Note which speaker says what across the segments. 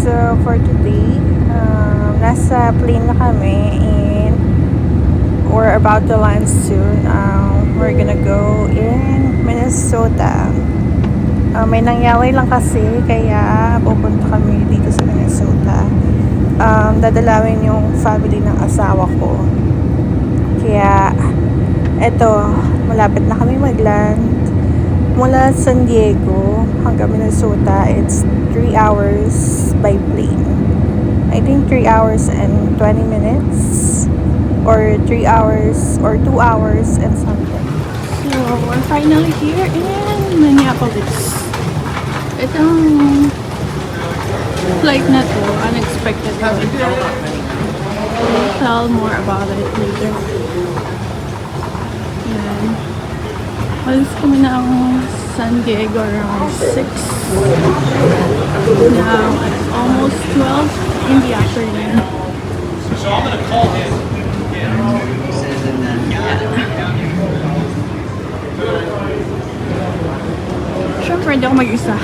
Speaker 1: So, for today, nasa plane na kami and we're about to land soon. We're gonna go in Minnesota. May nangyari lang kasi kaya pupunta kami dito sa Minnesota. Dadalawin yung family ng asawa ko. Kaya, eto, malapit na kami mag-land. Mula San Diego hanggang Minnesota, it's 3 hours by plane. I think 3 hours and 20 minutes or 3 hours or 2 hours and something.
Speaker 2: So, we're finally here in Minneapolis. Itong flight na to, unexpected kami. We'll tell more about it later. Yan. Alis kami ng San Diego around 6. Now, it's almost 12 in the afternoon.
Speaker 3: So I'm gonna call him.
Speaker 2: Siyempre, hindi ako mag-isa.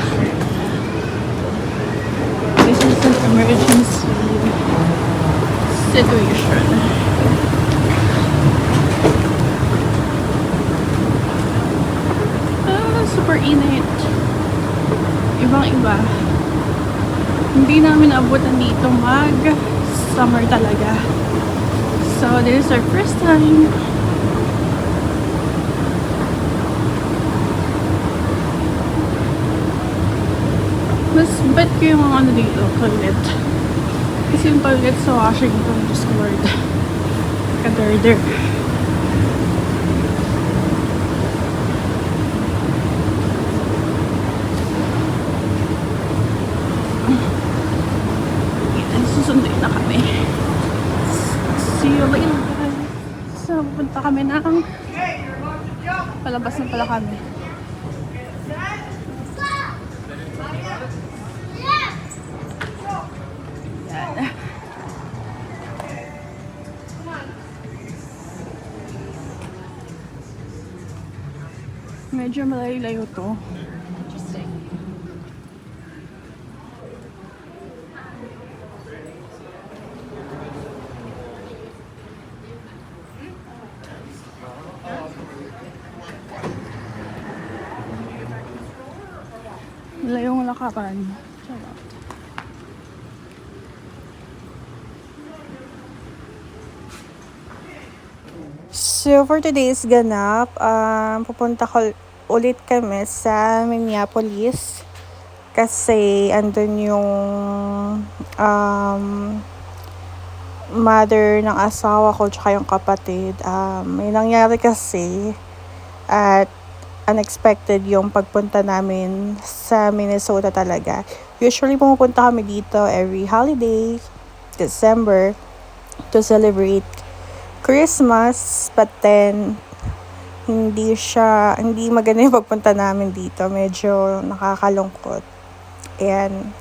Speaker 2: This is an emergency situation. Super init. Ibang-iba. Hindi namin abutan dito mag-summer talaga. So, this is our first time. Mas bet ko yung mga ano dito, toilet. Kasi yung toilet sa Washington, just Lord. Kaderder. Susunduin na kami. See you later. So, pupunta kami ng palabas na pala kami. Yan. Medyo malayo-layo to. Layong lakaran. Charot.
Speaker 1: So, for today's ganap, pupunta ko ulit kami sa Minneapolis kasi andun yung mother ng asawa ko tsaka yung kapatid. May nangyari kasi at unexpected yung pagpunta namin sa Minnesota talaga. Usually pumupunta kami dito every holiday, December, to celebrate Christmas, but then hindi maganda yung pagpunta namin dito. Medyo nakakalungkot. And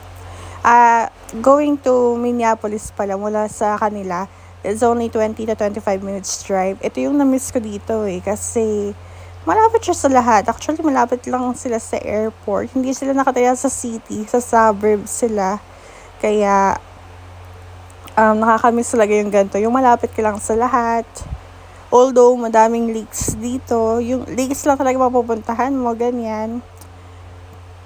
Speaker 1: going to Minneapolis pala mula sa kanila, it's only 20 to 25 minutes drive. Ito yung na-miss ko dito kasi malapit siya sa lahat. Actually, malapit lang sila sa airport. Hindi sila nakataya sa city, sa suburbs sila. Kaya, nakakamiss talaga yung ganito. Yung malapit ka lang sa lahat. Although, madaming lakes dito. Yung lakes lang talaga mapupuntahan mo, ganyan.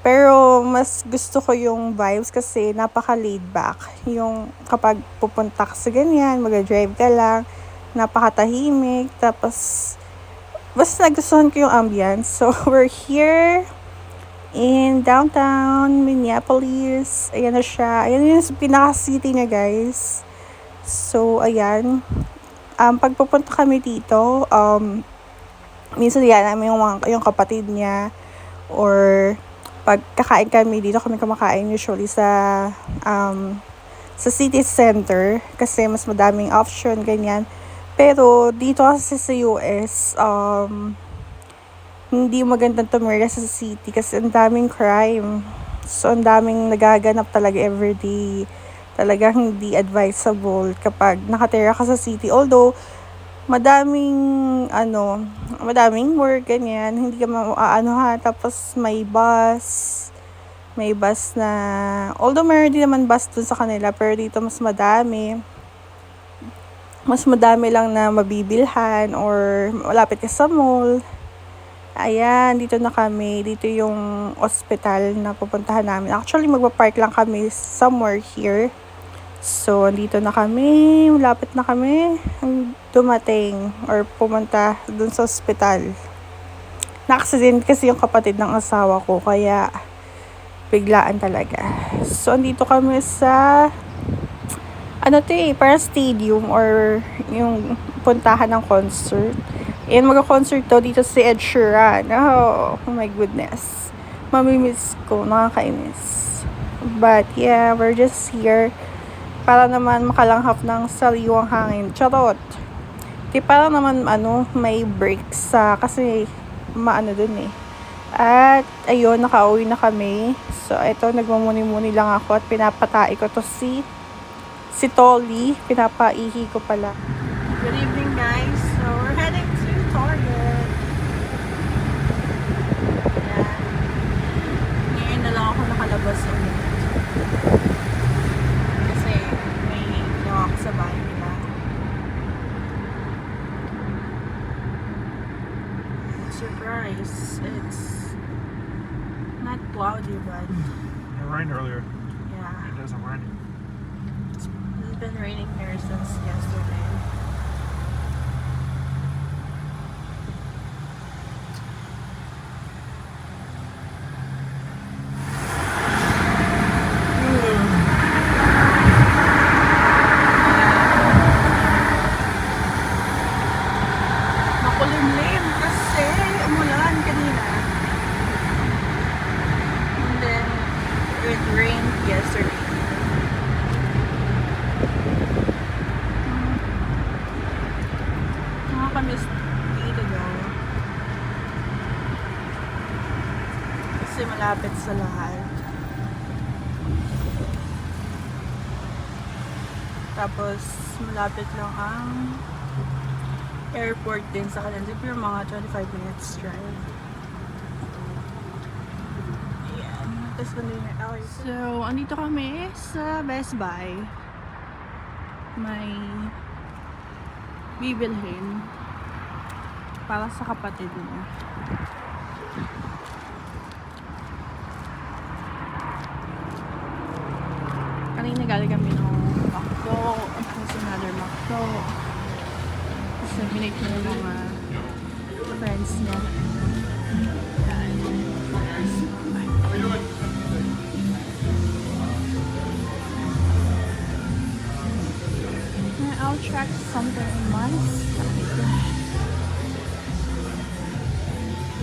Speaker 1: Pero, mas gusto ko yung vibes kasi napaka-laid back. Yung kapag pupunta ka sa ganyan, mag-drive ka lang, napakatahimik. Tapos, basta nagustuhan ko yung ambience. So, we're here in downtown Minneapolis. Ayan na siya. Ayan yung pinaka-city niya, guys. So, ayan. Pag pupunta kami dito, minsan yan namin yung kapatid niya or pag kakain kami dito, kami kumakain usually sa city center kasi mas madaming option, ganyan. Pero dito kasi sa US, hindi magandang tumira sa city kasi ang daming crime. So, ang daming nagaganap talaga everyday. Talagang hindi advisable kapag nakatira ka sa city. Although, madaming work, ganyan. Hindi ka tapos may bus. May bus na, although meron din naman bus dun sa kanila, pero dito mas madami. Mas madami lang na mabibilhan or malapit ka sa mall. Ayan, dito na kami. Dito yung hospital na pupuntahan namin. Actually, magpa-park lang kami somewhere here. So, andito na kami. Malapit na kami dumating or pumunta dun sa hospital. Na-accident kasi yung kapatid ng asawa ko, kaya biglaan talaga. So, andito kami sa parang stadium or yung puntahan ng concert. And magka-concert to dito si Ed Sheeran. Oh my goodness. Mamimiss ko, nakakainis. But yeah, we're just here para naman makalanghap ng sariwang hangin. Charot. Para naman may breaks kasi dun eh. At ayun, nakauwi na kami. So ito, nagmumuni-muni lang ako at pinapatai ko to si Tolly. Pinapaihi ko pala. Good evening, guys. So we're heading to Target. Ayan. Ngayon na lang ako nakalabas ulit. Kasi may ginawa ako sa bahay nila. Surprise. It's not cloudy, but
Speaker 3: It rained earlier.
Speaker 1: yeah.
Speaker 3: It doesn't rain.
Speaker 1: It's been raining here since yesterday. Makulimlim kasi umulan kanina. And then it rained yesterday. Nakakamiss dito daw. Kasi malapit sa lahat. Tapos malapit lang ang airport din sa kanila. Pero mga 25 minutes drive. Ayan. Tapos nandun yung LA. So, andito kami sa Best Buy. May bibilhin para sa kapatid mo. Kanina galing kami ng McDo. Tapos another McDo. Kasi binake niya yung mga friends niya. I'll track something in months.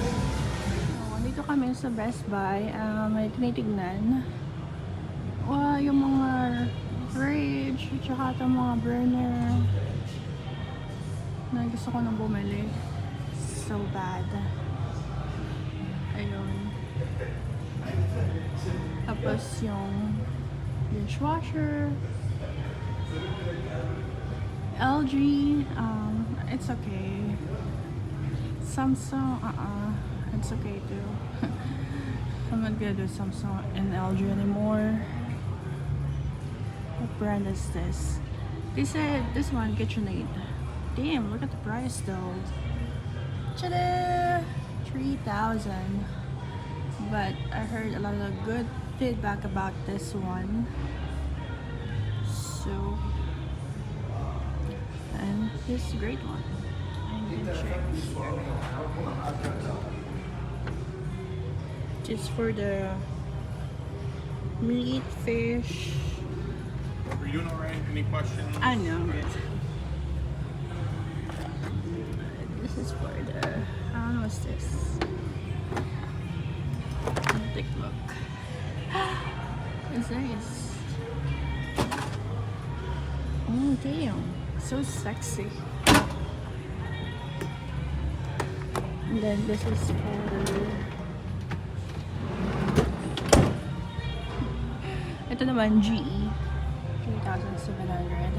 Speaker 1: So, andito kami sa Best Buy. May tinitignan. Yung mga fridge, tsaka itong mga burner na gusto ko nang bumili. So bad. Ayun. Tapos yung dishwasher. LG, it's okay. Samsung, it's okay too. I'm not gonna do Samsung and LG anymore. What brand is this? They said this one, KitchenAid. Damn, look at the price though. Ta-da! 3,000. But I heard a lot of good feedback about this one. So, and this is a great one. I'm gonna check here. Just for the meat, fish.
Speaker 3: Are you doing all right? Any questions?
Speaker 1: I know. This is for the. I don't know what's this. Take a look. What's this? Oh damn, so sexy. And then this is for. Ito naman GE. 3,700.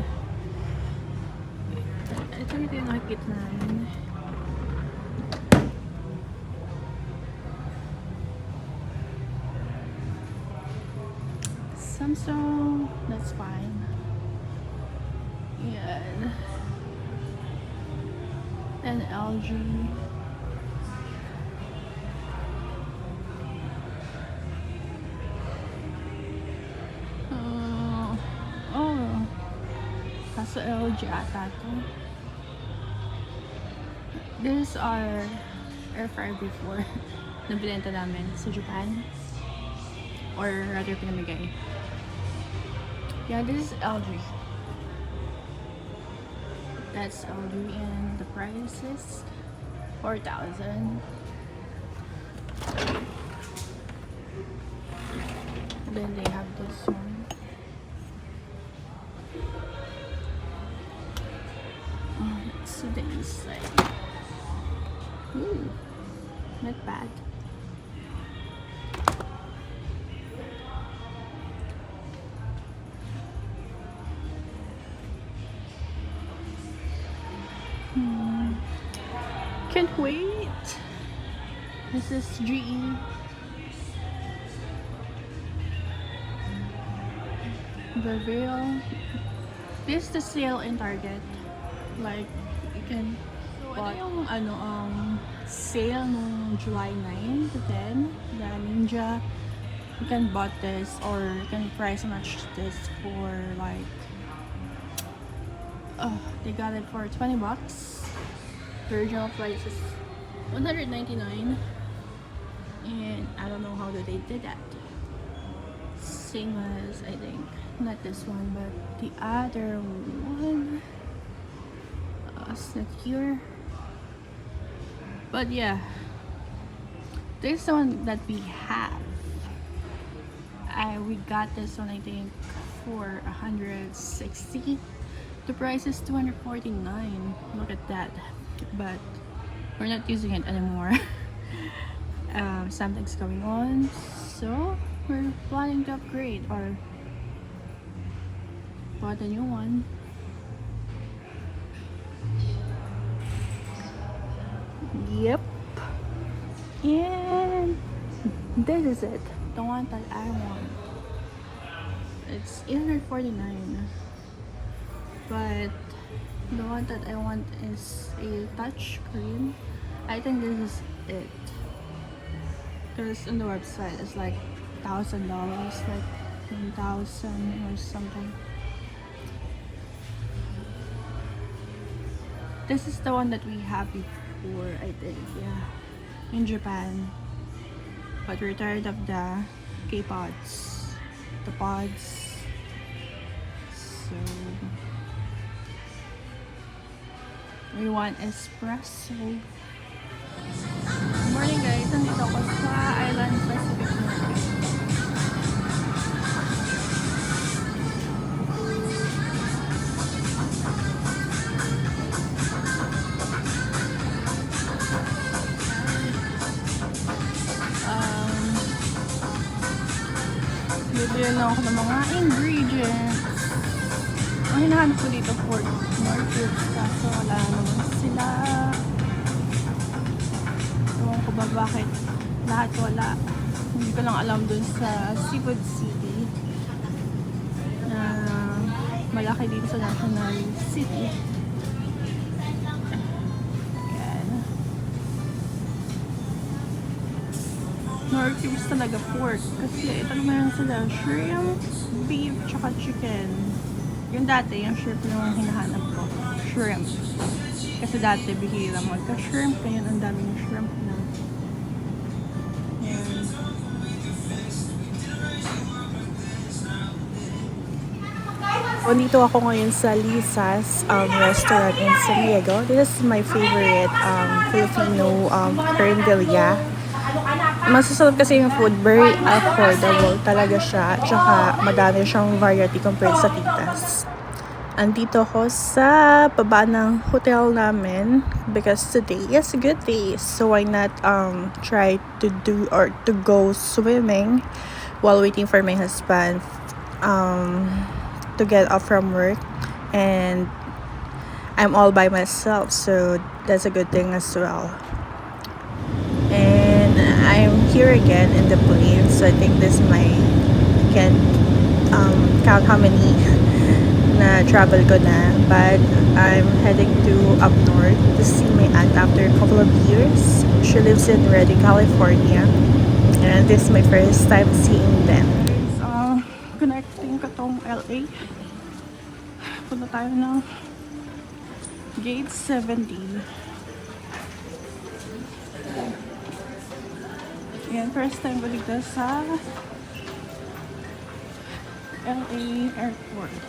Speaker 1: Ito yung nakikita namin.
Speaker 2: Samsung, that's fine. Yan. And LG. Oh, kaso LG ata to. This is our air fryer before na binenta namin sa Japan. Or rather pinamigay. Yeah, this is LG. That's LG and the price is 4,000. Then they have this one. Let's see the inside. Ooh, not bad. Can't wait. This is GE. Brazil. This is the sale in Target. Like, you can buy yung sale no July 9 to 10. The Ninja. You can buy this or you can price match this for like they got it for 20 bucks. The original price is $199 and I don't know how they did that. Same as, I think, not this one but the other one. It's not here, but yeah, this is the one that we have. We got this one I think for $160. The price is $249. Look at that. But we're not using it anymore. Something's going on, so we're planning to upgrade or bought a new one. Yep. And this is it, the one that I want. It's $849, but the one that I want is a touch screen. I think this is it. Because on the website it's like $1,000, like 1,000 or something. This is the one that we have before, I think, yeah, in Japan. But we're tired of the K-pods, the pods. So we want espresso. Good morning guys, nandito ako sa Island Pacific Market. Bibili lang ako ng mga ingredients. Ang hinahanap ko dito for market, kaso wala naman sila. Ewan ko ba bakit lahat wala. Hindi ko lang alam dun sa Seafood City na malaki dito sa National City. Ayan. Northeast talaga pork kasi ito naman sila shrimp, beef, tsaka chicken. Yung dati, yung shrimp yung hinahanap ko. Shrimp. Kasi dati bihira magka-shrimp. Ngayon ang daming shrimp na. Yan.
Speaker 1: Dito ako ngayon sa Lisa's restaurant in San Diego. This is my favorite Filipino carinderia. Masasarap kasi yung food, very affordable talaga siya. Tsaka madami siyang variety compared sa Titas. Andito ako sa baba ng hotel namin because today is a good day. So why not try to do or to go swimming while waiting for my husband to get off from work. And I'm all by myself, so that's a good thing as well. And I'm here again in the plane, so I think this is my count how many na travel ko na. But I'm heading to up north to see my aunt after a couple of years. She lives in Redding, California. And this is my first time seeing them.
Speaker 2: Connecting ka tong LA. Punta tayo ng Gate 70. Yan, first time ko dito sa LA Airport.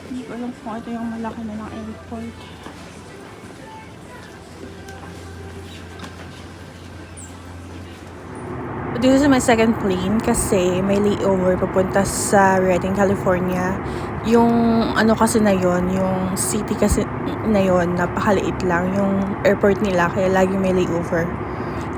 Speaker 2: Hindi ko alam kung ito yung malaki na ng airport.
Speaker 1: This is my second plane kasi may layover papunta sa Redding, California. Yung ano kasi na yon, yung city kasi na yon, napakaliit lang yung airport nila kaya lagi may layover.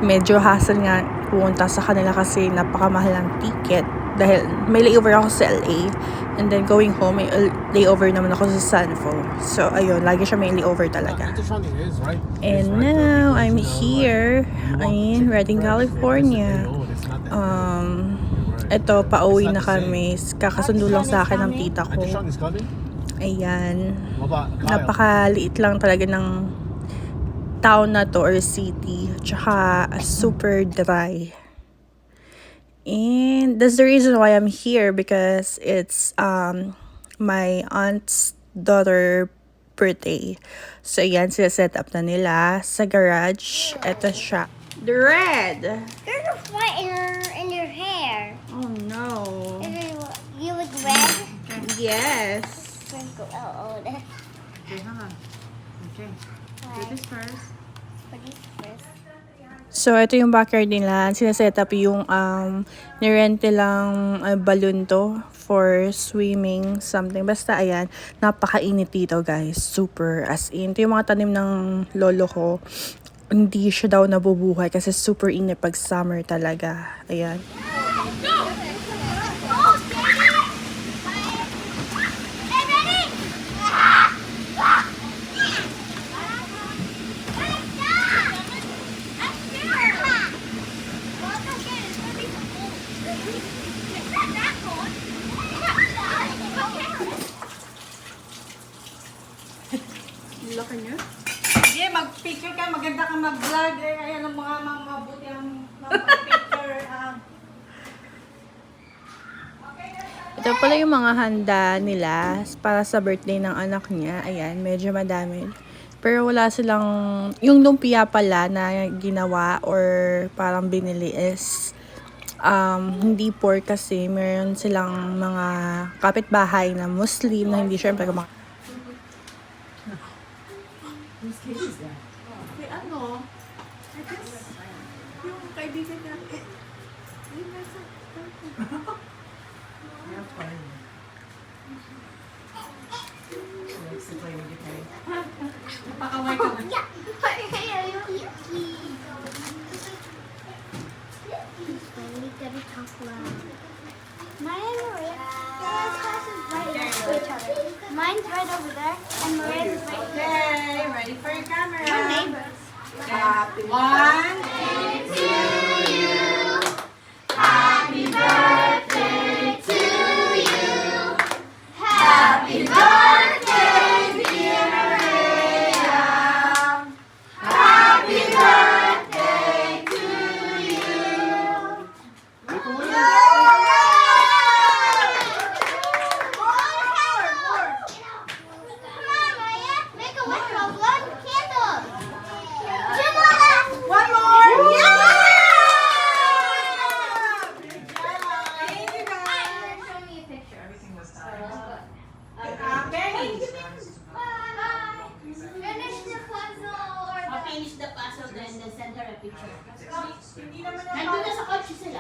Speaker 1: Medyo hassle nga pumunta sa kanila kasi napakamahal ng ticket dahil may layover ako sa LA and then going home may layover naman ako sa San Fo. So ayun, lagi siya may layover talaga. And now I'm here in Redding, California. Ito, pauwi na kami. Kakasundo lang sa akin ng tita ko. Ayan. Napakaliit lang talaga ng town na to or city. Tsaka super dry. And that's the reason why I'm here because it's my aunt's daughter birthday. So ayan, sila-set up na nila sa garage. Ito siya. The red!
Speaker 4: There's a flight in your hair.
Speaker 1: Oh no.
Speaker 4: You look red?
Speaker 1: Yes.
Speaker 4: Sprinkle. Oh, that.
Speaker 2: Okay, hang on. Okay. Do this first.
Speaker 4: What is this?
Speaker 1: So, ito yung backyard nila. Sinaset up yung nirente lang balloon to for swimming, something. Basta, ayan, napakainit dito, guys. Super as in. Ito yung mga tanim ng lolo ko. Hindi siya daw nabubuhay kasi super init pag summer talaga. Ayan.
Speaker 2: Laki niya?
Speaker 1: Sige, mag-picture ka. Maganda kang mag-vlog. Ayan ang mga mabuti ang picture. Ito pala yung mga handa nila para sa birthday ng anak niya. Ayan, medyo madami. Pero wala silang, yung lumpia pala na ginawa or parang binili is hindi pork kasi meron silang mga kapitbahay na Muslim na hindi syempre kumakain.
Speaker 2: Okay, ano? I guess, yung kaibigan niya, yung nasa, napakaway ka na.
Speaker 4: Mine's right over there, and Maria's right there.
Speaker 1: Okay, ready for your camera.
Speaker 4: We're neighbors.
Speaker 1: Happy one.
Speaker 4: Finish the puzzle, then send her a picture. Nandun na sa kotse sila.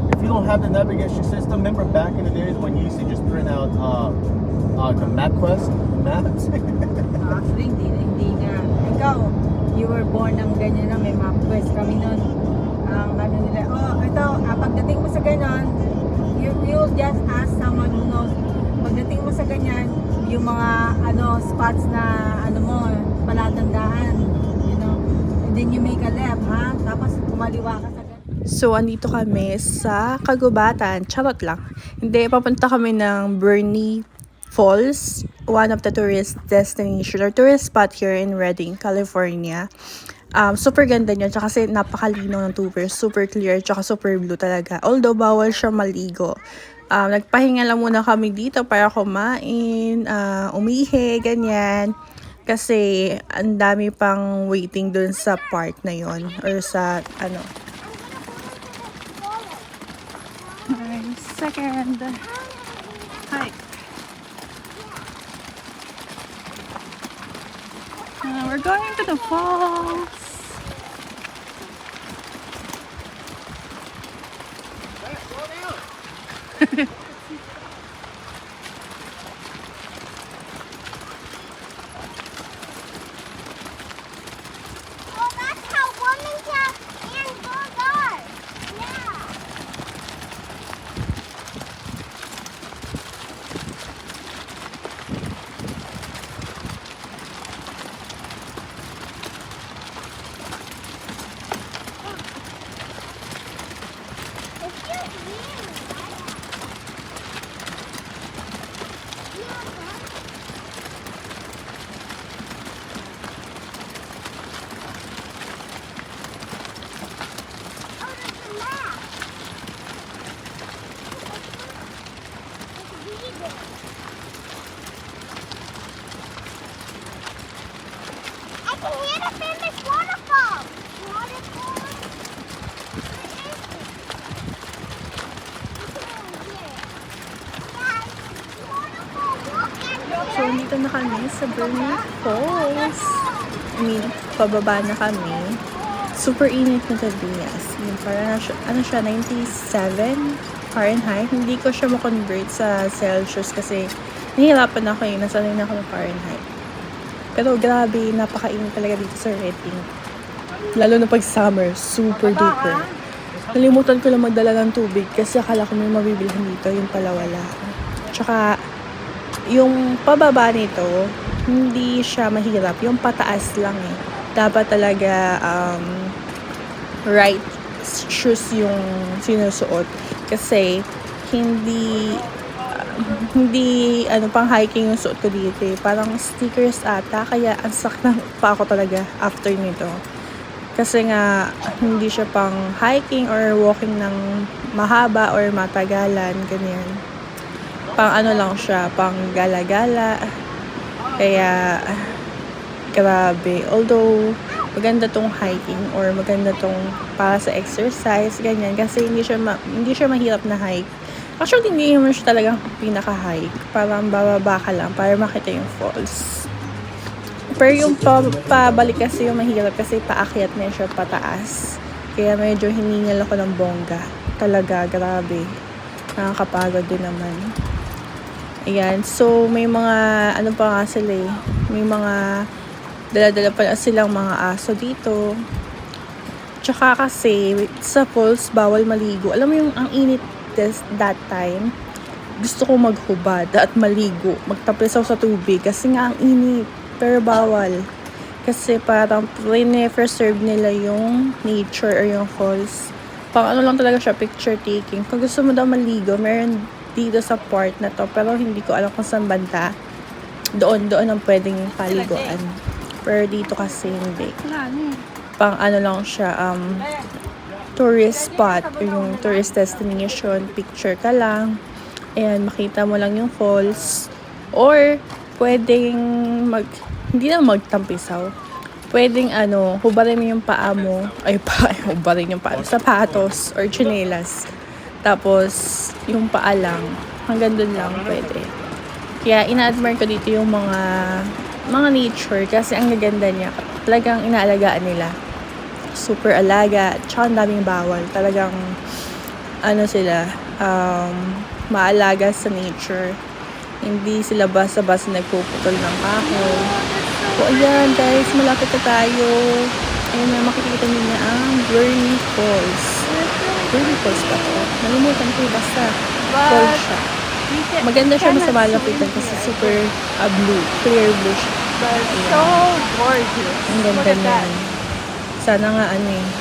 Speaker 5: If you don't have the navigation system, remember back in the days when you used to just print out the MapQuest maps?
Speaker 6: Actually, hindi na. Ikaw, you were born ng ganyan na may MapQuest kami nun. Ang ano nila, ito, pagdating mo sa ganon, you'll just ask someone who knows pagdating mo sa ganyan, yung mga ano spots na ano mo, palatandaan, you know, and then you make a left, ha? Tapos kumaliwa ka sa
Speaker 1: So, andito kami sa Kagubatan. Charot lang. Hindi, papunta kami ng Bernie Falls, one of the tourist destination or tourist spot here in Redding, California. Super ganda niya, tsaka kasi napakalinaw ng tubig, super clear, tsaka super blue talaga. Although, bawal siya maligo. Nagpahinga lang muna kami dito para kumain, umihi, ganyan. Kasi, ang dami pang waiting dun sa park na yon or sa, ano, second hike. We're going to the falls.
Speaker 7: Oh, that's how Wilmington and Gold are. Yeah. It's just weird. Oh, there's a map. Let's read it. I can hear the famous waterfall. Waterfall? Where is it? It's over here. Yeah, it's waterfall. Look at
Speaker 1: So, dito na kami sa Bernie Falls. I mean, pababa na kami. Super init na gabi. As in, parang ano siya, 97 Fahrenheit. Hindi ko siya ma-convert sa Celsius kasi nahihirapan ako eh. Nasanay na ako ng Fahrenheit. Pero grabe, napakainit talaga dito sa Redding. Lalo na pag summer, super duper. Nalimutan ko lang magdala ng tubig kasi akala ko may mabibilhan dito, yung pala wala. Tsaka, yung pababa nito, hindi siya mahirap. Yung pataas lang eh. Dapat talaga right shoes yung sinusuot. Kasi, hindi pang hiking yung suot ko dito eh. Parang stickers ata, kaya ang sakit pa ako talaga after nito. Kasi nga, hindi siya pang hiking or walking ng mahaba or matagalan, ganyan. Pang ano lang siya, pang gala-gala. Kaya, grabe. Although, maganda tong hiking or maganda tong para sa exercise, ganyan. Kasi hindi siya mahirap na hike. Actually, hindi naman siya talagang pinaka-hike. Parang bababa ka lang para makita yung falls. Pero yung pabalik kasi yung mahirap kasi paakyat na siya pataas. Kaya medyo hiningal ako ng bongga. Talaga, grabe. Nakakapagod din naman. Ayan. So, may mga, ano pa nga sila eh. May mga dala-dala pa silang mga aso dito. Tsaka kasi, sa falls, bawal maligo. Alam mo yung ang init that time, gusto ko maghubad at maligo. Magtapisaw sa tubig kasi nga ang init. Pero bawal. Kasi parang preserve nila yung nature or yung falls. Pang ano lang talaga siya, picture taking. Kung gusto mo daw maligo, meron dito sa part na to. Pero hindi ko alam kung saan banda. Doon ang pwedeng paliguan. Pero dito kasi hindi. Pang ano lang siya, tourist spot. Yung tourist destination. Picture ka lang. Ayan, makita mo lang yung falls. Or, pwedeng hindi na magtampisaw. Pwedeng hubarin mo yung paa mo. Hubarin yung paa. Sapatos or tsinelas. Tapos, yung paa lang. Hanggang dun lang pwede. Kaya, ina-admire ko dito yung mga nature. Kasi ang gaganda niya. Talagang inaalagaan nila. Super alaga. Tsaka ang daming bawal. Talagang, sila, maalaga sa nature. Hindi sila basta-basta nagpuputol ng kahoy. So, ayan guys, malapit na tayo. Ayan na, makikita niyo na ang Bernie Falls. Bernie Falls pa to. Nalimutan ko, basta falls siya. Maganda siya, mas malapitan kasi super blue, clear blue siya.
Speaker 2: But so gorgeous.
Speaker 1: Ang
Speaker 2: Look
Speaker 1: ganda
Speaker 2: at
Speaker 1: niya.
Speaker 2: that.
Speaker 1: Sana nga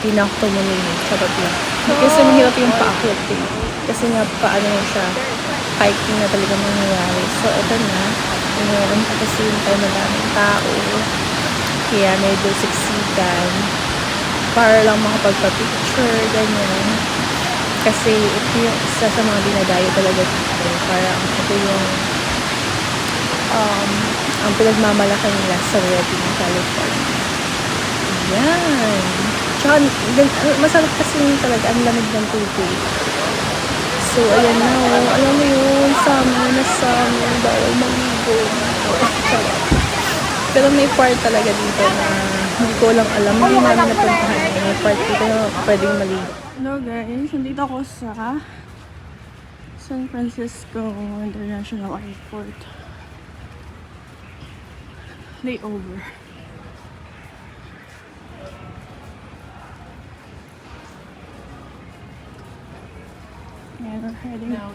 Speaker 1: pinakto mo na yun. Sarap lang. Kasi mahirap yung paakyat eh. Kasi nga paano mo siya, hiking na talaga nangyayari. So, ito na. Meron pa kasi yung tayo madaming tao. Kaya medyo siksikan. Para lang makapagpa-picture, ganyan. Kasi ito yung isa sa mga dinadayo talaga dito. Parang ito yung ang pinagmamalaki nila sa wedding in California. Yan. Tsaka, masarap kasi talaga ang lamig ng tubig. So, ayan na. Alam mo yun, summer, bawal maligo. Charot. Pero may part talaga dito na hindi ko lang alam. Hindi namin napuntahan. May part dito na pwedeng maligo.
Speaker 2: Hello guys, nandito ako sa San Francisco International Airport. Layover. And we're heading to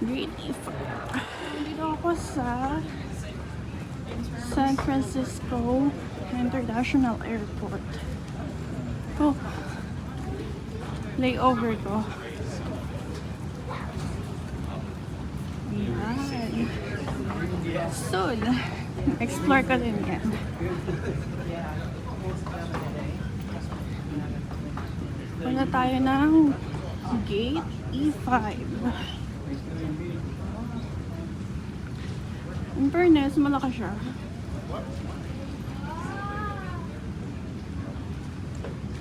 Speaker 2: Green Eagle. Nandito ako sa San Francisco International Airport. Oh, layover ko. Yan. Soon, explore ko din yan. Wala tayo ng Gate E5. In fairness, malaki siya.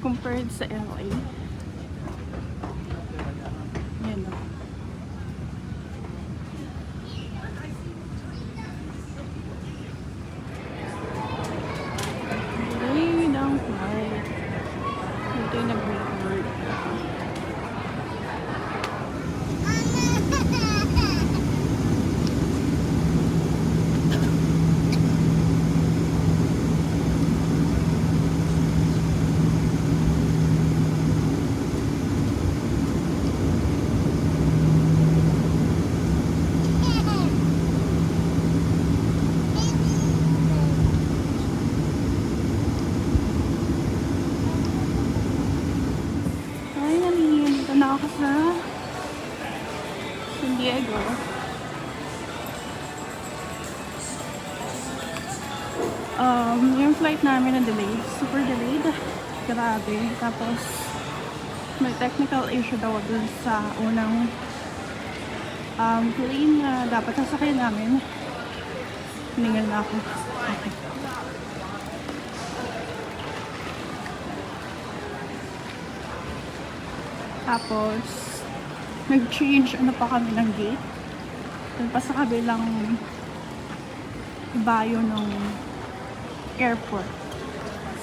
Speaker 2: Compared sa LA. Yan o. Delayed ang flight. Ito yung nag-record. Ako sa San Diego. Yung flight namin na delayed, super delayed. Grabe. Tapos may technical issue daw dun sa unang plane na dapat sasakyan namin. Hiningal na ako. Okay. Tapos, nag-change pa kami ng gate. Doon pa sa kabilang bayo ng airport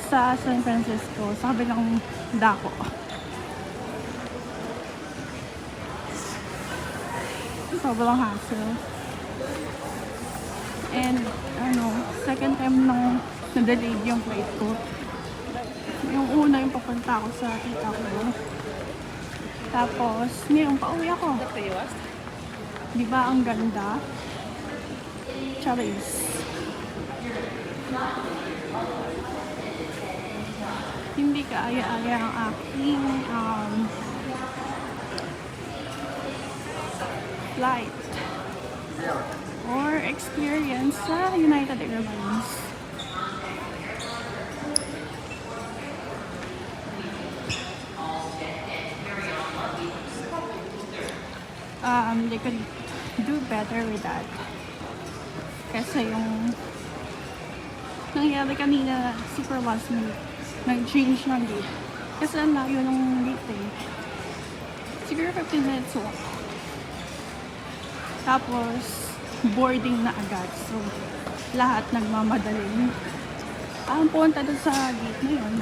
Speaker 2: sa San Francisco, sa kabilang dako. Sobrang hassle. And, second time nang na-delayed yung flight ko. Yung una yung papunta ako sa tita ko. Tapos, ngayong pauwi ako. Di ba ang ganda? Charis. Hindi kaaya-aya ang aking flight or experience sa United Airlines. They could do better with that. Kasi yung nangyari kanina, super last minute, nag-change ng gate. Kasi ang layo ng gate eh. Siguro 15 minutes walk. Tapos, boarding na agad. So, lahat nagmamadaling. Ang punta doon sa gate na yun.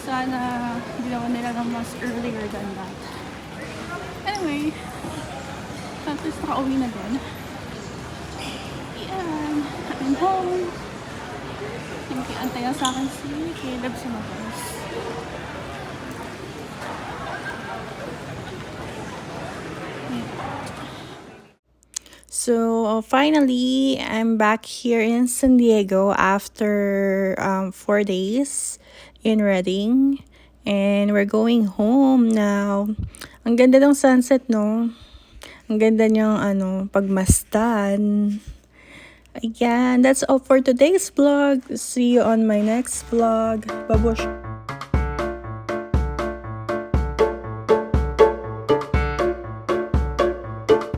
Speaker 2: Sana ginawa nila ng mas earlier than that. Anyway, at least nakauwi na din. Yan. I'm home. Thank Antayan sa akin si Caleb sa labas.
Speaker 1: So finally, I'm back here in San Diego after 4 days in Redding. And we're going home now. Ang ganda ng sunset, no? Ang ganda niyang pagmasdan. Ayan, that's all for today's vlog. See you on my next vlog. Babush!